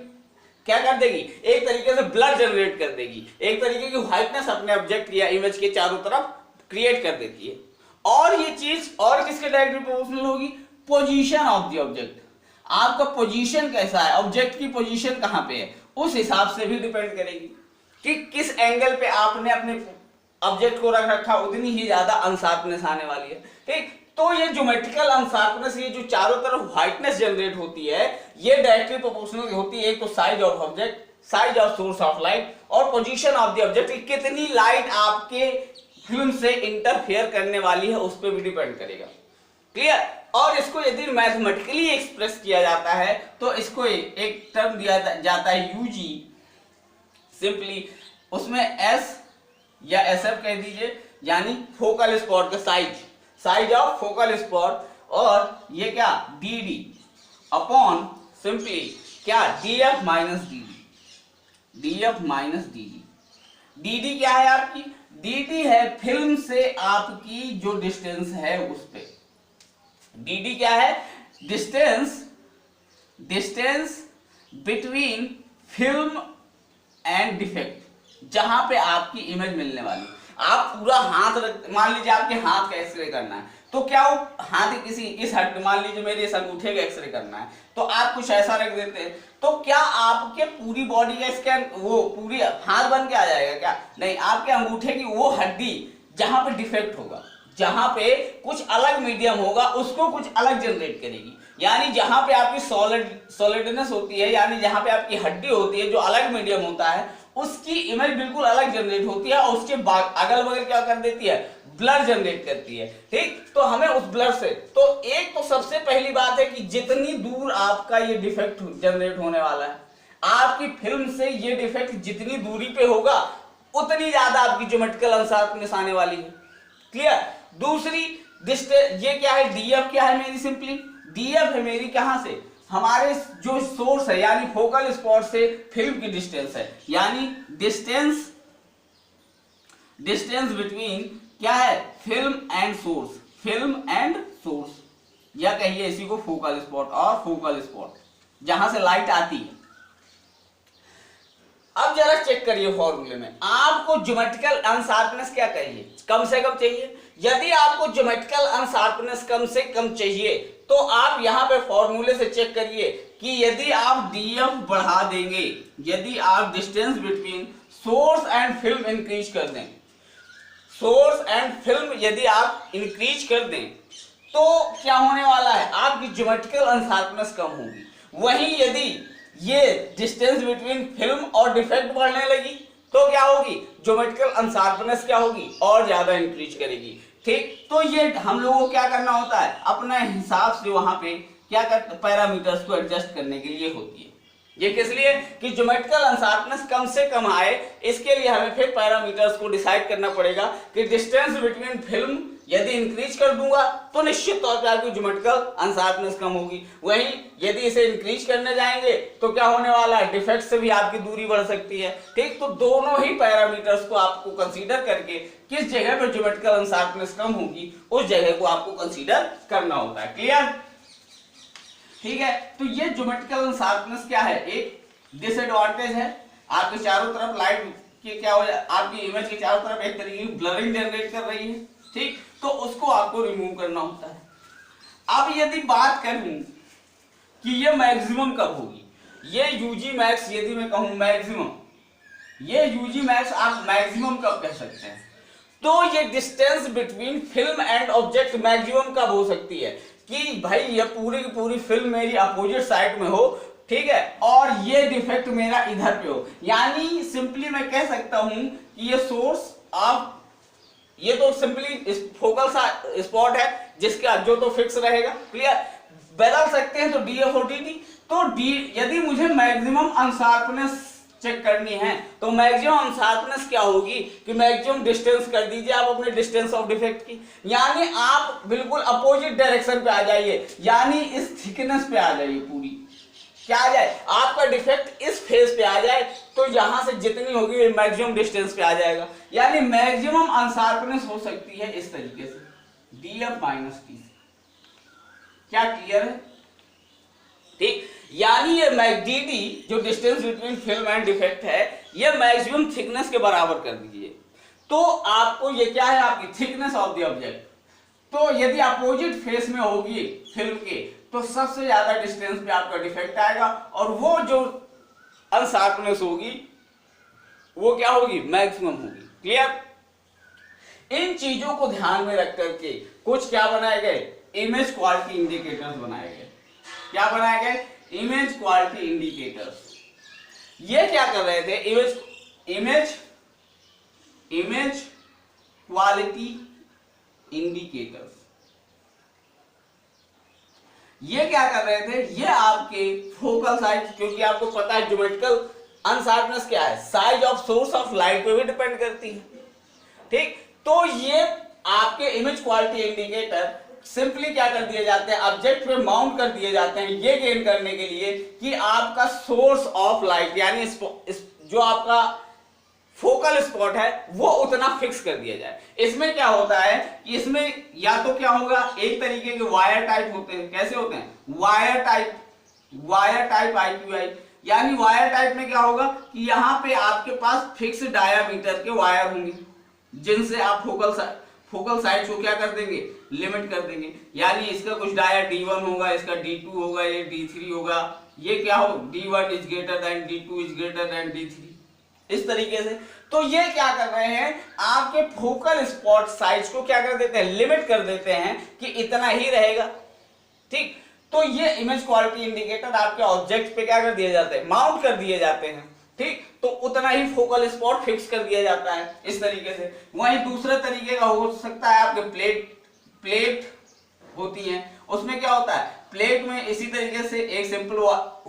क्या कर देगी, एक तरीके से ब्लर जनरेट कर देगी, एक तरीके की व्हाइटनेस अपने ऑब्जेक्ट या इमेज के चारों तरफ क्रिएट कर देती है। और ये चीज और किसके डायरेक्टली प्रोपोर्शनल होगी, पोजीशन ऑफ द ऑब्जेक्ट। आपका पोजीशन कैसा है, ऑब्जेक्ट की पोजीशन कहाँ पे है, उस हिसाब से भी डिपेंड करेगी कि किस एंगल पे आपने अपने ऑब्जेक्ट को रख रखा, उतनी ही ज्यादा अनशार्पनेस आने वाली है। ठीक, तो ये ज्योमेट्रिकल अनशार्पनेस, ये जो चारों तरफ व्हाइटनेस जनरेट होती है, ये डायरेक्टली प्रोपोर्शनल होती है एक तो size of object, size of source of light और पोजीशन ऑफ द ऑब्जेक्ट, कितनी लाइट आपके फिल्म से इंटरफेयर करने वाली है उस पर भी डिपेंड करेगा। क्लियर? और इसको यदि मैथमेटिकली एक्सप्रेस किया जाता है तो इसको एक टर्म दिया जाता है यूजी, सिंपली उसमें एस या एसएफ कह दीजिए, यानी फोकल स्पॉट का size, size of focal spot, और ये क्या डी अपॉन सिंपली क्या DF minus D DF minus D क्या है आपकी, डी है फिल्म से आपकी जो डिस्टेंस है उस पे, डी क्या है, distance between film and defect, जहां पे आपकी इमेज मिलने वाली। आप पूरा हाथ रख, मान लीजिए आपके हाथ का एक्सरे करना है, तो क्या वो हाथ किसी इस हट, मान लीजिए मेरे इस अंगूठे का एक्सरे करना है, तो आप कुछ ऐसा रख देते हैं, तो क्या आपके पूरी बॉडी का स्कैन वो पूरी हाथ बन के आ जाएगा क्या, नहीं, आपके अंगूठे की वो हड्डी जहां पे डिफेक्ट होगा, जहां पे कुछ अलग मीडियम होगा, उसको कुछ अलग जनरेट करेगी। यानी जहां पे आपकी सॉलिडनेस होती है, यानी जहां पे आपकी हड्डी होती है, जो अलग मीडियम होता है, उसकी इमेज बिल्कुल अलग जनरेट होती है और उसके अगल बगल क्या कर देती है, ब्लर जनरेट करती है। ठीक, तो हमें उस ब्लर से, तो एक तो सबसे पहली बात है कि जितनी दूर आपका ये डिफेक्ट जनरेट होने वाला है, आपकी फिल्म से ये डिफेक्ट जितनी दूरी पे होगा उतनी ज्यादा आपकी ज्योमेट्रिकल अनशार्पनेस आने वाली है। क्लियर? दूसरी ये क्या है, डीएफ क्या है मेरी, सिंपली डीएफ है मेरी कहां से, हमारे जो सोर्स है यानी फोकल स्पॉट से फिल्म की डिस्टेंस है, यानी डिस्टेंस बिटवीन क्या है, फिल्म एंड सोर्स, या कहिए इसी को फोकल स्पॉट और फोकल स्पॉट, जहां से लाइट आती है। अब जरा चेक करिए फॉर्मूले में, आपको ज्योमेट्रिकल अनशार्पनेस क्या चाहिए, कम से कम चाहिए। यदि आपको ज्योमेट्रिकल अनशार्पनेस कम से कम चाहिए तो आप यहां पे फॉर्मूले से चेक करिए कि यदि आप डीएफ बढ़ा देंगे, यदि आप distance between source and film increase कर दें, सोर्स एंड फिल्म यदि आप इंक्रीज कर दें, तो क्या होने वाला है, आपकी ज्योमेट्रिकल अनशार्पनेस कम होगी। वहीं यदि ये डिस्टेंस बिटवीन फिल्म और डिफेक्ट बढ़ने लगी तो क्या होगी, ज्योमेट्रिकल अनशार्पनेस क्या होगी, और ज्यादा इंक्रीज करेगी। ठीक, तो ये हम लोगों को क्या करना होता है, अपने हिसाब से वहां पे क्या करते, पैरामीटर्स को एडजस्ट करने के लिए होती है। ये किस लिए कि ज्योमेट्रिकल अनशार्पनेस कम से कम आए, इसके लिए हमें फिर पैरामीटर्स को डिसाइड करना पड़ेगा कि डिस्टेंस बिटवीन फिल्म यदि इंक्रीज कर दूंगा तो निश्चित तौर पे आपकी ज्योमेट्रिकल अनशार्पनेस कम होगी, वहीं यदि इसे इंक्रीज करने जाएंगे तो क्या होने वाला है, डिफेक्ट से भी आपकी दूरी बढ़ सकती है। ठीक, तो दोनों ही पैरामीटर्स को आपको कंसीडर करके किस जगह पर ज्योमेट्रिकल अनशार्पनेस कम होगी उस जगह को आपको कंसीडर करना होता है। क्लियर? ठीक है, तो ये ज्योमेट्रिकल अनशार्पनेस क्या है, एक डिसएडवांटेज है। आपके चारों तरफ लाइट की क्या हो जाए, आपकी इमेज के चारों तरफ एक तरीके की ब्लरिंग जनरेट कर रही है। ठीक, तो उसको आपको रिमूव करना होता है। अब यदि बात करूं कि ये मैक्सिमम कब होगी, ये यूजी मैक्स यदि मैं कहूं मैक्सिमम, ये यूजी मैक्स आप मैक्सिमम कब कह सकते हैं, तो ये distance between film and object maximum कब हो सकती है कि भाई ये पूरी की पूरी फिल्म मेरी अपोजिट साइड में हो, ठीक है, और ये डिफेक्ट मेरा इधर पे हो। यानी सिंपली मैं कह सकता हूं कि ये सोर्स ऑफ, ये तो सिंपली फोकल स्पॉट है जिसका जो तो फिक्स रहेगा। क्लियर? बदल सकते हैं तो डीएफ और डीटी, तो डी यदि मुझे मैक्सिमम अनशार्पनेस चेक करनी है तो मैक्सिमम अनशार्पनेस क्या होगी कि मैक्सिमम डिस्टेंस कर दीजिए आप अपने डिस्टेंस ऑफ डिफेक्ट की, यानी आप बिल्कुल अपोजिट डायरेक्शन पे आ जाइए, यानी इस थिकनेस पे आ जाइए, पूरी क्या आ जाए, आपका डिफेक्ट इस फेस पे आ जाए तो यहां से जितनी होगी मैक्सिमम डिस्टेंस पे आ जाएगा, यानी मैक्सिमम अनशार्पनेस हो सकती है इस तरीके से डीएफ माइनस टी। क्या क्लियर है? ठीक, यानी ये डी जो distance between film and defect है ये मैक्सिमम थिकनेस के बराबर कर दीजिए, तो आपको ये क्या है, आपकी थिकनेस ऑफ द ऑब्जेक्ट। तो यदि अपोजिट फेस में होगी फिल्म के तो सबसे ज्यादा डिस्टेंस पे आपका डिफेक्ट आएगा और वो जो अनशार्पनेस होगी वो क्या होगी, मैक्सिमम होगी। क्लियर? इन चीजों को ध्यान में रख करके कुछ क्या बनाए गए, इमेज क्वालिटी इंडिकेटर्स बनाए गए। क्या बनाए गए? Image quality indicators. ये क्या कर रहे थे, इमेज क्वालिटी इंडिकेटर्स, ये क्या कर रहे थे, ये आपके फोकल साइज, क्योंकि आपको पता है ज्योमेट्रिकल अनशार्पनेस क्या है, size of source of light पे भी डिपेंड करती है। ठीक, तो ये आपके इमेज क्वालिटी इंडिकेटर सिंपली क्या कर दिए जाते हैं, ऑब्जेक्ट पे माउंट कर दिए जाते हैं, ये गेन करने के लिए कि आपका सोर्स ऑफ लाइट यानी जो आपका फोकल स्पॉट है वो उतना फिक्स कर दिया जाए। इसमें क्या होता है, इसमें या तो क्या होगा, एक तरीके के वायर टाइप होते हैं। कैसे होते हैं? वायर टाइप IQI, यानी वायर टाइप में क्या होगा कि यहाँ पे आपके पास फिक्स डायामीटर के वायर होंगे जिनसे आप फोकल साइज को क्या कर देंगे, लिमिट कर देंगे। यानी इसका कुछ डाया D1 होगा, इसका D2 होगा, ये D3 होगा, ये क्या हो, D1 is greater than D2 is greater than D3, इस तरीके से। तो ये क्या कर रहे हैं, आपके फोकल स्पॉट साइज को क्या कर देते हैं, लिमिट कर देते हैं कि इतना ही रहेगा। ठीक, तो ये इमेज क्वालिटी इंडिकेटर आपके ऑब्जेक्ट पे क्या कर दिए जाते हैं, माउंट कर दिए जाते हैं। ठीक, तो उतना ही फोकल स्पॉट फिक्स कर दिया जाता है इस तरीके से। वहीं दूसरे तरीके का हो सकता है, आपके प्लेट होती हैं, उसमें क्या होता है, प्लेट में इसी तरीके से एक सिंपल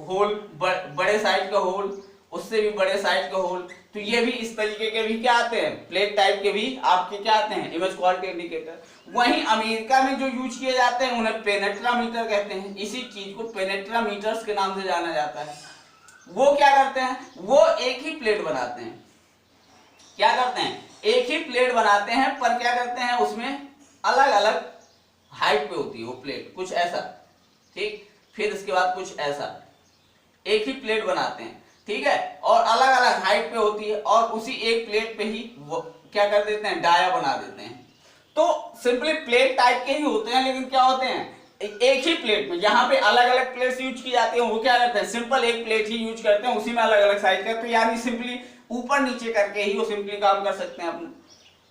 होल, बड़े साइज का होल, उससे भी बड़े साइज का होल, तो ये भी इस तरीके के भी क्या आते हैं, प्लेट टाइप के भी आपके क्या आते हैं, इमेज क्वालिटी इंडिकेटर। वहीं अमेरिका में जो यूज किए जाते हैं उन्हें पेनेट्रामीटर कहते हैं, इसी चीज को पेनेट्रामीटर्स के नाम से जाना जाता है। वो क्या करते हैं, वो एक ही प्लेट बनाते हैं, क्या करते हैं, एक ही प्लेट बनाते हैं, पर क्या करते हैं, उसमें अलग अलग हाइट पे होती है वो प्लेट, कुछ ऐसा, ठीक, फिर इसके बाद कुछ ऐसा, एक ही प्लेट बनाते हैं, ठीक है, और अलग अलग हाइट पे होती है, और उसी एक प्लेट पे ही वो क्या कर देते हैं, डाया बना देते हैं। तो सिंपली प्लेट टाइप के ही होते हैं, लेकिन क्या होते हैं, एक ही प्लेट में, जहां पे अलग अलग प्लेट्स यूज की जाती हैं, वो क्या करते हैं, सिंपल एक प्लेट ही यूज करते हैं, उसी में अलग अलग साइज करते हैं, यानी सिंपली ऊपर नीचे करके ही वो सिंपली काम कर सकते हैं अपने।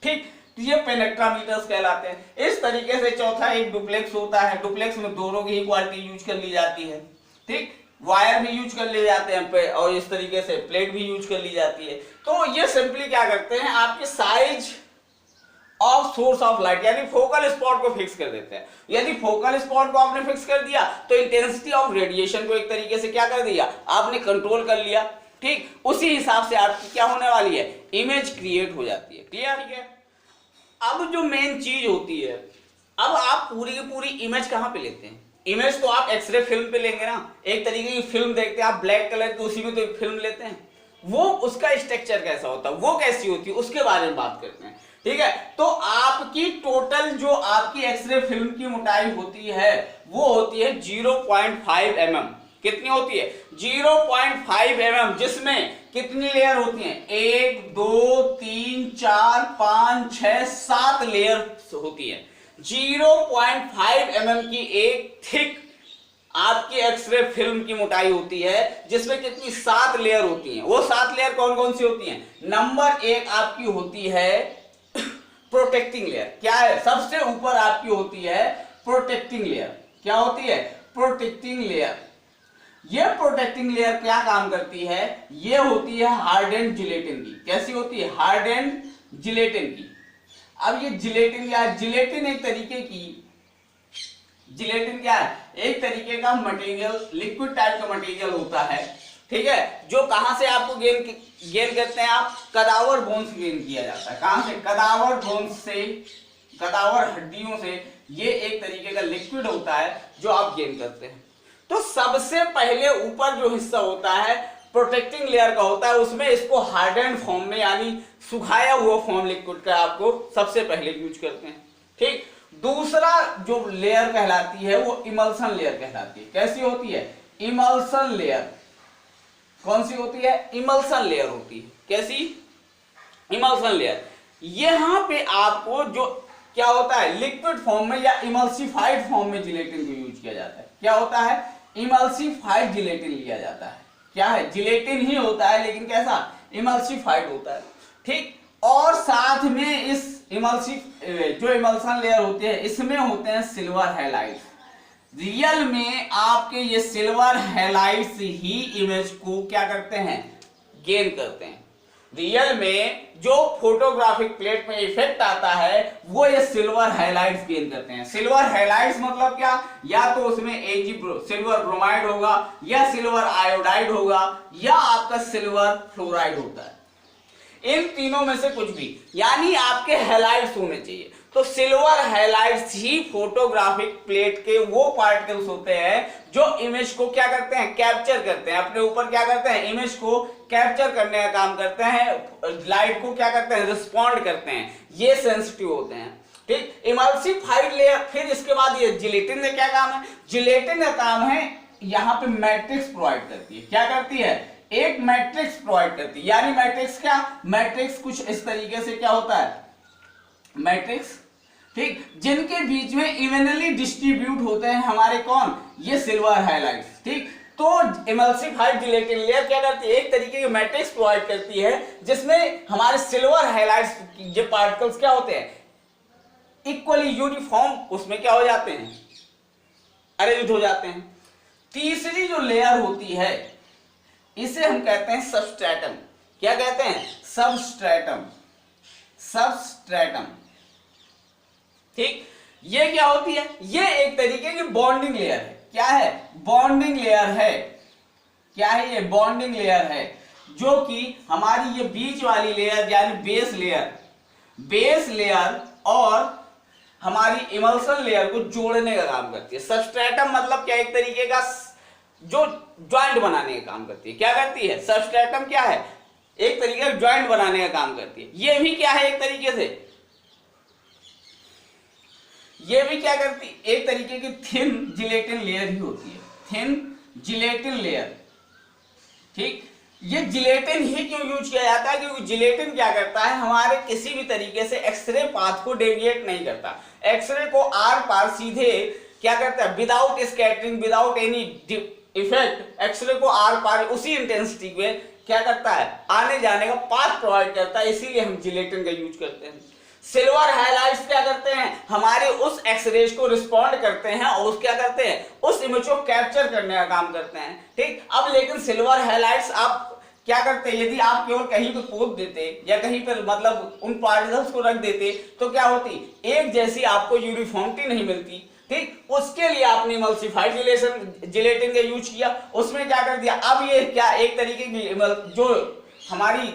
ठीक, तो ये पेनेट्रामीटर्स कहलाते हैं। इस तरीके से चौथा एक डुप्लेक्स होता है, डुप्लेक्स में दोनों की ही क्वालिटी यूज कर ली जाती है। ठीक, वायर भी यूज कर लिए जाते हैं और इस तरीके से प्लेट भी यूज कर ली जाती है। तो ये सिंपली क्या करते हैं, आपके size of source of light, यानी फोकल स्पॉट को फिक्स कर देते हैं। यदि फोकल स्पॉट को आपने फिक्स कर दिया तो इंटेंसिटी ऑफ रेडिएशन को एक तरीके से क्या कर दिया, आपने कंट्रोल कर लिया। ठीक, उसी हिसाब से आपकी क्या होने वाली है, इमेज क्रिएट हो जाती है। क्लियर? ठीक है। अब जो मेन चीज होती है, अब आप पूरी की पूरी इमेज कहां पे लेते हैं? इमेज तो आप एक्सरे फिल्म पे लेंगे ना, एक तरीके की फिल्म देखते हैं आप ब्लैक कलर की, उसी में तो एक फिल्म लेते हैं। वो उसका स्ट्रक्चर कैसा होता है, वो कैसी होती है, उसके बारे में बात करते हैं। ठीक है, तो आपकी टोटल जो आपकी एक्सरे फिल्म की मोटाई होती है वो होती है 0.5 mm। कितनी होती है? 0.5 mm, जिसमें कितनी लेयर होती हैं? 1 2 3 4 5 6 7 लेयर होती है। 0.5 mm की एक थिक आपकी एक्सरे फिल्म की मोटाई होती है, जिसमें कितनी 7 लेयर होती हैं। वो 7 लेयर कौन कौन सी होती हैं? नंबर 1 आपकी होती है प्रोटेक्टिंग लेयर। क्या है? सबसे ऊपर आपकी होती है प्रोटेक्टिंग लेयर। क्या होती है? Protecting layer. ये प्रोटेक्टिंग लेयर क्या काम करती है? ये होती है हार्डेंड जिलेटिन की। कैसी होती है? हार्डेंड जिलेटिन की। अब ये जिलेटिन क्या है? जिलेटिन एक तरीके की, जिलेटिन क्या है? एक तरीके का मटेरियल, लिक्विड टाइप का मटेरियल होता है। ठीक है, जो कहां से आपको गेन करते हैं आप? कदावर बोन से गेन किया जाता है। कहां से? कदावर बोन से, कदावर हड्डियों से। ये एक तरीके का लिक्विड होता है जो आप गेन करते हैं। तो सबसे पहले ऊपर जो हिस्सा होता है प्रोटेक्टिंग लेयर का होता है, उसमें इसको हार्डेंड फॉर्म में, यानी सुखाया हुआ फॉर्म लिक्विड का आपको सबसे पहले यूज करते हैं। ठीक, दूसरा जो लेयर कहलाती है वो इमल्सन लेयर कहलाती है। कैसी होती है? Emulsion layer. कौन सी होती है? इमल्सन लेयर होती है। कैसी? Emulsion layer. यहां पे आपको जो क्या होता है, लिक्विड फॉर्म में या इमल्सिफाइड फॉर्म में जिलेटिन को यूज किया जाता है। क्या होता है? इमल्सिफाइड जिलेटिन लिया जाता है। क्या है? जिलेटिन ही होता है, लेकिन कैसा? इमल्सिफाइड होता है। ठीक, और साथ में इस जो इमल्सन लेयर होती है, इसमें होते हैं सिल्वर हैलाइड्स। रियल में आपके ये सिल्वर हैलाइड्स ही इमेज को क्या करते हैं? गेन करते हैं। रियल में जो फोटोग्राफिक प्लेट में इफेक्ट आता है वो ये सिल्वर हैलाइड्स गेन करते हैं। सिल्वर हैलाइड्स मतलब क्या? या तो उसमें सिल्वर ब्रोमाइड होगा, या सिल्वर आयोडाइड होगा, या आपका सिल्वर फ्लोराइड होता है। इन तीनों में से कुछ भी, यानी आपके हैलाइड्स होने चाहिए। तो सिल्वर हैलाइड्स ही फोटोग्राफिक प्लेट के वो पार्टिकल्स होते हैं जो इमेज को क्या करते हैं? कैप्चर करते हैं। अपने ऊपर क्या करते हैं? इमेज को कैप्चर करने का काम करते हैं, लाइट को क्या करते हैं? रिस्पॉन्ड करते हैं। ये सेंसिटिव होते हैं। ठीक, इमल्सिफाइड लेयर। फिर इसके बाद ये जिलेटिन का क्या काम है? जिलेटिन का काम है यहां पे मैट्रिक्स प्रोवाइड करती है। क्या करती है? एक मैट्रिक्स प्रोवाइड करती है। यानी मैट्रिक्स क्या? मैट्रिक्स कुछ इस तरीके से क्या होता है? मैट्रिक्स, ठीक, जिनके बीच में इवनली डिस्ट्रीब्यूट होते हैं हमारे कौन? ये सिल्वर हाइलाइट्स। ठीक, तो इमल्सिफाइड जिलेटिन लेयर क्या करती है? एक तरीके की मैट्रिक्स प्रोवाइड करती है जिसमें हमारे सिल्वर हाइलाइट्स जो पार्टिकल्स क्या होते हैं? इक्वली यूनिफॉर्म उसमें क्या हो जाते हैं? अरेंज हो जाते हैं। तीसरी जो लेयर होती है इसे हम कहते हैं सबस्ट्रेटम। क्या कहते हैं? सबस्ट्रेटम। सबस्ट्रेटम। ठीक, ये क्या होती है? ये एक तरीके की बॉन्डिंग लेयर है। क्या है? बॉन्डिंग लेयर है। क्या है ये? बॉन्डिंग लेयर है, जो कि हमारी ये बीच वाली लेयर यानी बेस लेयर और हमारी इमल्सन लेयर को जोड़ने का काम करती है। सबस्ट्रेटम मतलब क्या? एक तरीके का जो ज्वाइंट बनाने का काम करती है। क्या करती है? सबस्ट्रेटम क्या है? एक तरीके का ज्वाइंट बनाने का काम करती है। ये भी क्या है? एक तरीके से ये भी क्या करती है? एक तरीके की थिन जिलेटिन लेयर ही होती है। Thin gelatin layer. ठीक, ये जिलेटिन ही क्यों यूज किया जाता है? क्योंकि जिलेटिन क्या करता है? हमारे किसी भी तरीके से एक्सरे पाथ को डेविएट नहीं करता। एक्सरे को आर पार सीधे क्या करता है? Without scattering, without any effect X-ray को आर पार उसी इंटेंसिटी में क्या करता है? आने जाने का पाथ प्रोवाइड करता है। इसीलिए हम जिलेटिन का यूज करते हैं। सिल्वर हाइलाइट्स क्या करते हैं? हमारे उस एक्सरेज को रिस्पॉन्ड करते हैं और उस क्या करते हैं? उस इमेज को कैप्चर करने का काम करते हैं। ठीक, अब लेकिन सिल्वर हाइलाइट्स आप क्या करते हैं, यदि आप केवल कहीं पे पोत देते या कहीं पर मतलब उन पार्टिकल्स को रख देते तो क्या होती, एक जैसी आपको यूनिफॉर्मिटी नहीं मिलती। ठीक, उसके लिए आपने इमल्सिफाइड जिलेटिन का यूज किया, उसमें क्या कर दिया, अब ये क्या एक तरीके की जो हमारी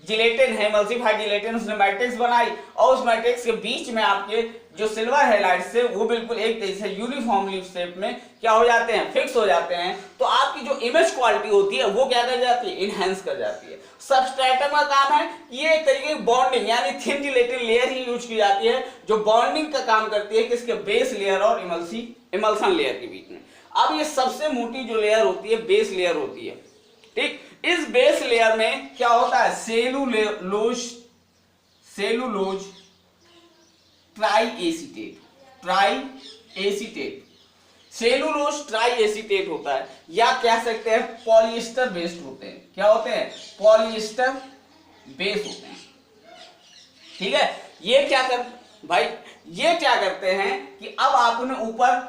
जिलेटिन है, इमल्सिफाइड जिलेटिन, उसने मैट्रिक्स बनाई और उस मैट्रिक्स के बीच में आपके जो सिल्वर हैलाइड्स है वो बिल्कुल एक तरीके से यूनिफॉर्मली शेप में क्या हो जाते हैं, फिक्स हो जाते हैं। तो आपकी जो इमेज क्वालिटी होती है वो क्या कर जाती है, इनहेंस कर जाती है। सबस्ट्रेटम का काम है, ये एक तरीके की बॉन्डिंग यानी थिन जिलेटिन लेयर ही यूज की जाती है जो बॉन्डिंग का काम करती है किसके, बेस लेयर और इमल्सन लेयर के बीच में। अब ये सबसे मोटी जो लेयर होती है बेस लेयर होती है। ठीक, इस बेस लेयर में क्या होता है, सेलुलोज ट्राई एसीटेट होता है, या कह सकते हैं पॉलिएस्टर बेस्ड होते हैं। क्या होते हैं, पॉलिएस्टर बेस होते हैं। ठीक है, ये क्या करते हैं कि अब आपने ऊपर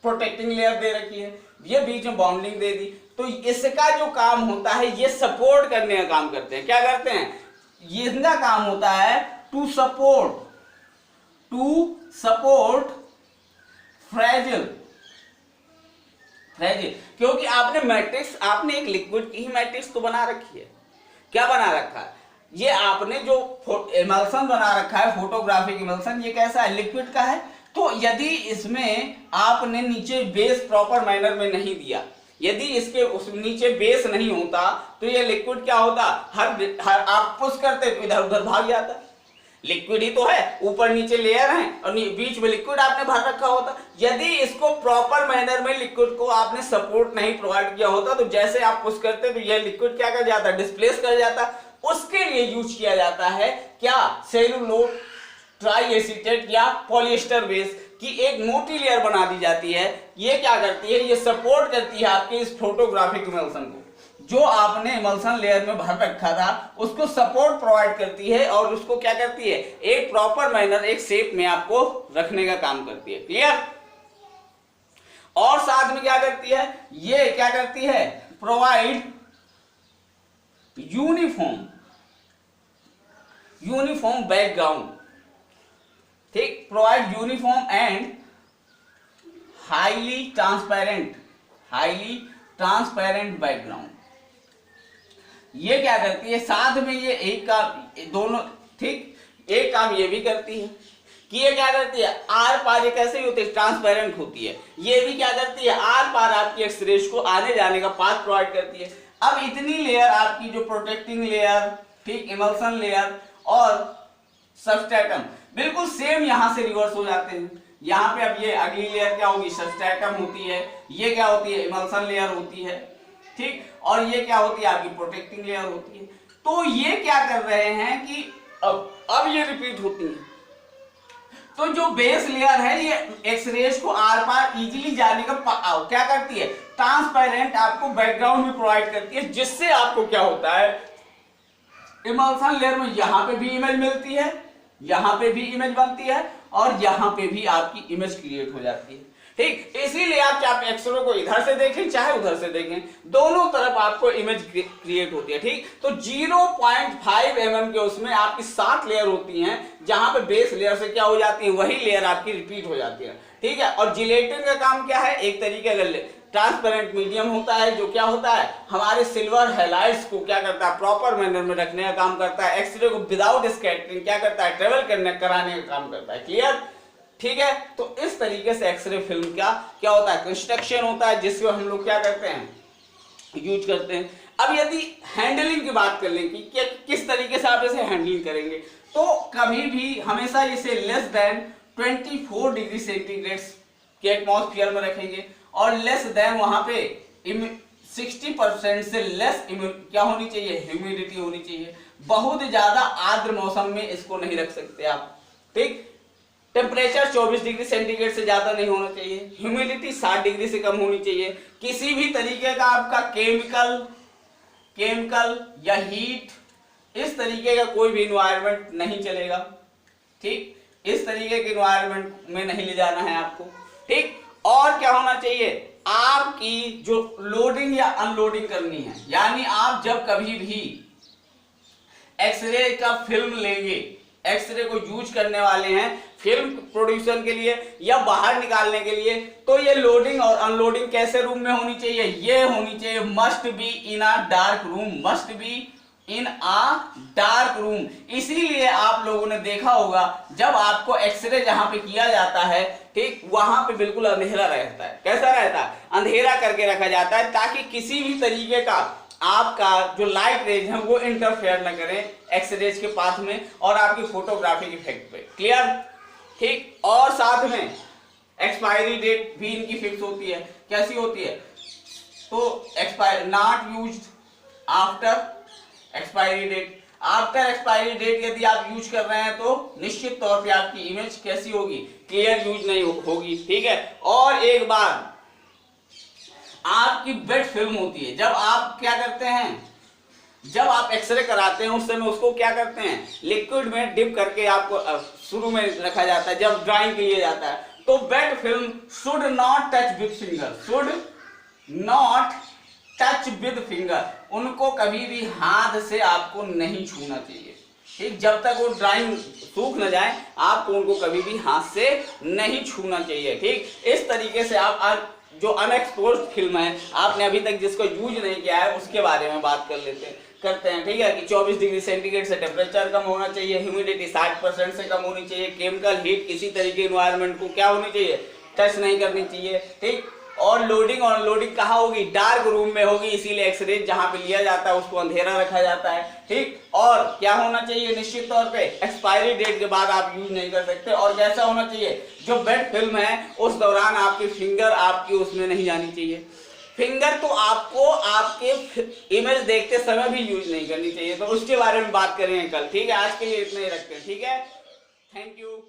प्रोटेक्टिंग लेयर दे रखी है, ये बीच में बाउंडिंग दे दी, तो इसका जो काम होता है ये सपोर्ट करने का काम करते हैं। क्या करते हैं, ये इनका काम होता है टू सपोर्ट फ्रेजिल, क्योंकि आपने एक लिक्विड की ही मैट्रिक्स तो बना रखी है। क्या बना रखा है, ये आपने जो इमल्सन बना रखा है, फोटोग्राफिक इमल्सन, ये कैसा है, लिक्विड का है। तो यदि इसमें आपने नीचे बेस प्रॉपर मैनर में नहीं दिया, यदि इसके उस नीचे बेस नहीं होता तो ये लिक्विड क्या होता, हर आप पुश करते तो इधर उधर भाग जाता। लिक्विड ही तो है, ऊपर नीचे लेयर है और बीच में लिक्विड आपने भर रखा होता। यदि इसको प्रॉपर मैनर में लिक्विड को आपने सपोर्ट नहीं प्रोवाइड किया होता तो जैसे आप पुश करते तो ये लिक्विड क्या कर जाता, डिस्प्लेस कर जाता। उसके लिए यूज किया जाता है क्या, सेलुलोज ट्राई एसीटेट या पॉलिएस्टर बेस की एक मोटी लेयर बना दी जाती है। ये क्या करती है, ये सपोर्ट करती है आपके इस फोटोग्राफिक इमल्सन को, जो आपने इमल्सन लेयर में भर रखा था उसको सपोर्ट प्रोवाइड करती है और उसको क्या करती है, एक प्रॉपर मैनर, एक शेप में आपको रखने का काम करती है। क्लियर, और साथ में क्या करती है, ये क्या करती है, प्रोवाइड यूनिफॉर्म बैकग्राउंड। ठीक, provide uniform and highly transparent background. ये क्या करती है, साथ में ये एक काम दोनों, ठीक, एक काम ये भी करती है कि ये क्या करती है, आर पार, ये कैसे होती है, ट्रांसपेरेंट होती है। ये भी क्या करती है, आर पार आपकी एक्सरेज को आने जाने का पाथ प्रोवाइड करती है। अब इतनी लेयर आपकी जो प्रोटेक्टिंग लेयर, ठीक, इमल्सन लेयर और सबस्ट्रेटम बिल्कुल सेम यहां से रिवर्स हो जाते हैं। यहाँ पे अब ये अगली लेयर क्या होगी, सबस्ट्रेटम होती है, ये क्या होती है, इमल्सन लेयर होती है। ठीक, और ये क्या होती है, आपकी प्रोटेक्टिंग लेयर होती है। तो ये क्या कर रहे हैं कि अब ये रिपीट होती है। तो जो बेस लेयर है ये एक्सरेज को आर पार इजीली जाने का क्या करती है, ट्रांसपेरेंट आपको बैकग्राउंड भी प्रोवाइड करती है, जिससे आपको क्या होता है, इमल्सन लेयर में यहां पे भी इमेज मिलती है, यहां पे भी इमेज बनती है और यहां पे भी आपकी इमेज क्रिएट हो जाती है। ठीक, इसीलिए आप चाहे एक्सरे को इधर से देखें चाहे उधर से देखें, दोनों तरफ आपको इमेज क्रिएट होती है। ठीक, तो 0.5 mm के उसमें आपकी 7 लेयर होती हैं, जहां पे बेस लेयर से क्या हो जाती है, वही लेयर आपकी रिपीट हो जाती है। ठीक है, और जिलेटिन का काम क्या है, एक तरीके का ट्रांसपेरेंट मीडियम होता है, जो क्या होता है, हमारे सिल्वर हैलाइड्स को क्या करता है, प्रॉपर मैनर में रखने का काम करता है। एक्सरे को विदाउट स्कैटरिंग क्या करता है, ट्रेवल कराने का काम करता है। क्लियर, ठीक है। तो इस तरीके से एक्सरे फिल्म का क्या होता है, कंस्ट्रक्शन होता है, जिसको हम लोग क्या करते हैं, यूज करते हैं। अब यदि हैंडलिंग की बात कर लें कि किस तरीके से आप इसे हैंडलिंग करेंगे, तो कभी भी हमेशा इसे लेस देन 24 डिग्री सेंटीग्रेड के एटमॉस्फेयर में रखेंगे और लेस देन वहां पे 60% से लेस क्या होनी चाहिए, ह्यूमिडिटी होनी चाहिए। बहुत ज्यादा आर्द्र मौसम में इसको नहीं रख सकते आप। ठीक, टेम्परेचर 24 डिग्री सेंटीग्रेड से ज्यादा नहीं होना चाहिए, ह्यूमिडिटी 60 डिग्री से कम होनी चाहिए। किसी भी तरीके का आपका केमिकल या हीट, इस तरीके का कोई भी इन्वायरमेंट नहीं चलेगा। ठीक, इस तरीके के इन्वायरमेंट में नहीं ले जाना है आपको। ठीक, और क्या होना चाहिए, आपकी जो लोडिंग या अनलोडिंग करनी है, यानी आप जब कभी भी एक्सरे का फिल्म लेंगे, एक्सरे को यूज करने वाले हैं फिल्म प्रोड्यूसन के लिए या बाहर निकालने के लिए, तो ये लोडिंग और अनलोडिंग कैसे रूम में होनी चाहिए? ये होनी चाहिए must be in a dark room, must be in a dark room. इसीलिए आप लोगों ने देखा होगा जब आपको एक्सरे जहां पे किया जाता है, ठीक, वहां पे बिल्कुल अंधेरा रहता है। कैसा रहता है? अंधेरा करके रखा जाता है ताकि किसी भी तरीके का आपका जो लाइट रेज है वो इंटरफेयर न करें एक्सरेज के पाथ में और आपकी फोटोग्राफिक इफेक्ट पे। क्लियर? ठीक। और साथ में एक्सपायरी डेट भी इनकी फिक्स होती है। कैसी होती है? तो expire not used after expiry date. After expiry date यदि आप यूज कर रहे हैं तो निश्चित तौर पे आपकी इमेज कैसी होगी? क्लियर यूज नहीं होगी। ठीक है। और एक बार आपकी वेट फिल्म होती है, जब आप क्या करते हैं, जब आप एक्सरे कराते हैं उस समय उसको क्या करते हैं, लिक्विड में डिप करके आपको शुरू में रखा जाता है जब ड्राइंग के लिए जाता है। तो wet film should not touch with finger, should not touch with finger, उनको कभी भी हाथ से आपको नहीं छूना चाहिए। ठीक, जब तक वो ड्राइंग सूख न जाए आपको उनको कभी भी हाथ से नहीं छूना चाहिए। ठीक, इस तरीके से आप जो अनएक्सपोज्ड फिल्म है, आपने अभी तक जिसको यूज नहीं किया है उसके बारे में बात करते हैं। ठीक है कि 24 डिग्री सेंटीग्रेड से टेम्परेचर कम होना चाहिए, ह्यूमिडिटी 60% से कम होनी चाहिए, केमिकल हीट किसी तरीके इन्वायरमेंट को क्या होनी चाहिए, टच नहीं करनी चाहिए। ठीक, और लोडिंग और अनलोडिंग कहाँ होगी? डार्क रूम में होगी, इसीलिए एक्सरे जहां पे लिया जाता है उसको अंधेरा रखा जाता है। ठीक, और क्या होना चाहिए? निश्चित तौर पे एक्सपायरी डेट के बाद आप यूज नहीं कर सकते। और कैसा होना चाहिए? जो वेट फिल्म है उस दौरान आपकी फिंगर आपकी उसमें नहीं जानी चाहिए। फिंगर तो आपको आपके इमेज देखते समय भी यूज नहीं करनी चाहिए, तो उसके बारे में बात करेंगे कल। ठीक है, आज के लिए इतना ही रखते हैं। ठीक है, थैंक यू।